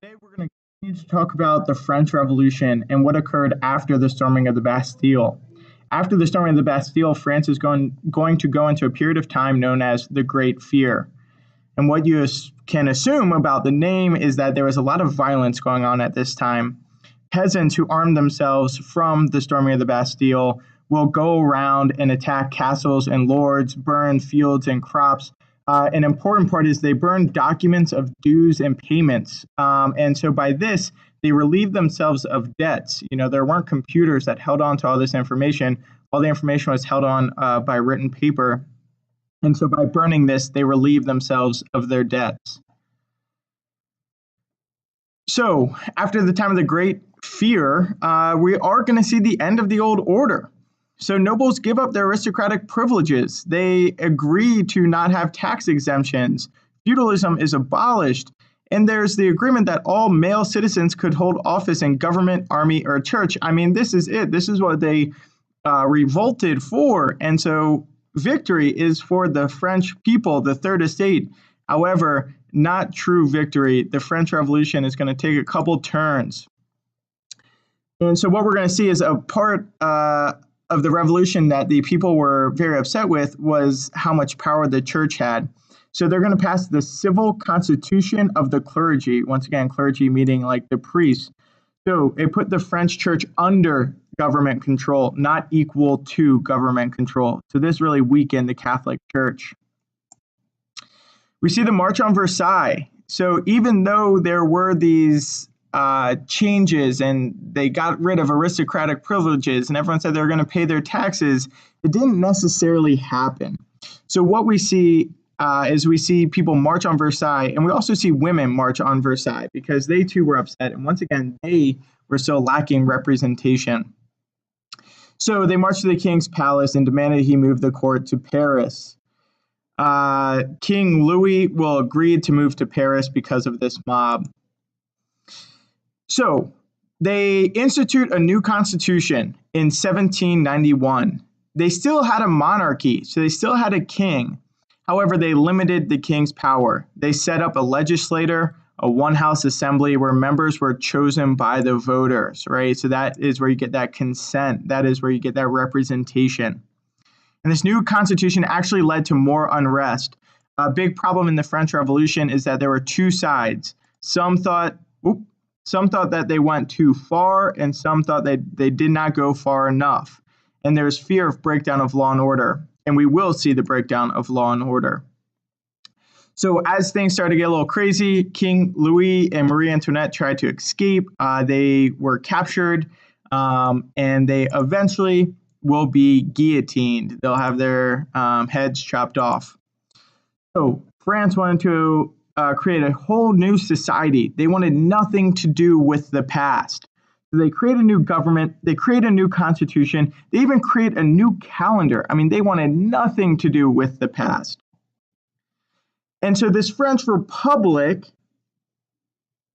Today we're going to continue to talk about the French Revolution and what occurred after the storming of the Bastille. After the storming of the Bastille, France is going to go into a period of time known as the Great Fear. And what you can assume about the name is that there was a lot of violence going on at this time. Peasants who armed themselves from the storming of the Bastille will go around and attack castles and lords, burn fields and crops. An important part is they burned documents of dues and payments. And so by this, they relieved themselves of debts. There weren't computers that held on to all this information. All the information was held on by written paper. And so by burning this, they relieved themselves of their debts. So after the time of the Great Fear, we are going to see the end of the old order. So nobles give up their aristocratic privileges. They agree to not have tax exemptions. Feudalism is abolished. And there's the agreement that all male citizens could hold office in government, army, or church. I mean, this is it. This is what they revolted for. And so victory is for the French people, the Third Estate. However, not true victory. The French Revolution is going to take a couple turns. And so what we're going to see is a part of the revolution that the people were very upset with was how much power the church had. So they're going to pass the civil constitution of the clergy. Once again, clergy meaning like the priests. So it put the French church under government control, not equal to government control. So this really weakened the Catholic Church. We see the March on Versailles. So even though there were these changes and they got rid of aristocratic privileges and everyone said they were going to pay their taxes, it didn't necessarily happen. So what we see is we see people march on Versailles, and we also see women march on Versailles because they too were upset. And once again, they were still lacking representation. So they marched to the king's palace and demanded he move the court to Paris. King Louis will agree to move to Paris because of this mob. So they institute a new constitution in 1791. They still had a monarchy, so they still had a king. However, they limited the king's power. They set up a legislature, a one-house assembly where members were chosen by the voters, right? So that is where you get that consent. That is where you get that representation. And this new constitution actually led to more unrest. A big problem in the French Revolution is that there were two sides. Some thought that they went too far, and some thought they did not go far enough. And there's fear of breakdown of law and order. And we will see the breakdown of law and order. So as things started to get a little crazy, King Louis and Marie Antoinette tried to escape. They were captured, and they eventually will be guillotined. They'll have their heads chopped off. So France wanted to create a whole new society. They wanted nothing to do with the past. So they create a new government. They create a new constitution. They even create a new calendar. I mean, they wanted nothing to do with the past. And so this French Republic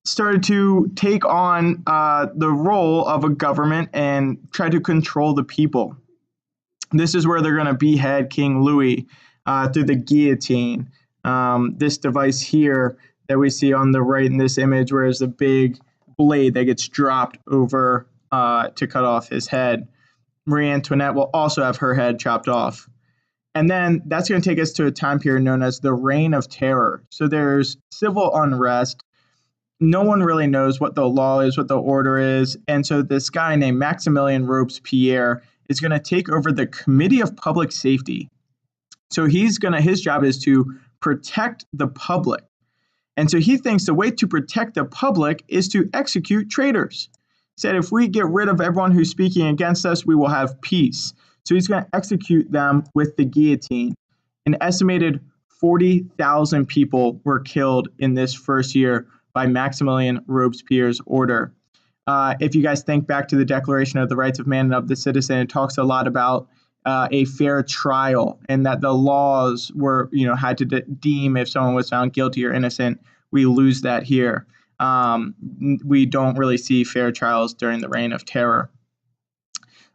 started to take on the role of a government and try to control the people. This is where they're going to behead King Louis through the guillotine. This device here that we see on the right in this image, where there's a big blade that gets dropped over to cut off his head. Marie Antoinette will also have her head chopped off. And then that's going to take us to a time period known as the Reign of Terror. So there's civil unrest. No one really knows what the law is, what the order is. And so this guy named Maximilien Robespierre is going to take over the Committee of Public Safety. So his job is to protect the public. And so he thinks the way to protect the public is to execute traitors. He said, if we get rid of everyone who's speaking against us, we will have peace. So he's going to execute them with the guillotine. An estimated 40,000 people were killed in this first year by Maximilien Robespierre's order. If you guys think back to the Declaration of the Rights of Man and of the Citizen, it talks a lot about a fair trial, and that the laws were, had to deem if someone was found guilty or innocent. We lose that here. We don't really see fair trials during the Reign of Terror.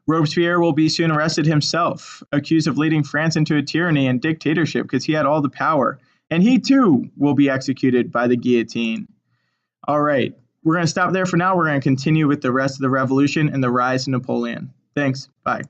Robespierre will be soon arrested himself, accused of leading France into a tyranny and dictatorship because he had all the power. And he too will be executed by the guillotine. All right. we're going to stop there for now. We're going to continue with the rest of the revolution and the rise of Napoleon. Thanks. Bye.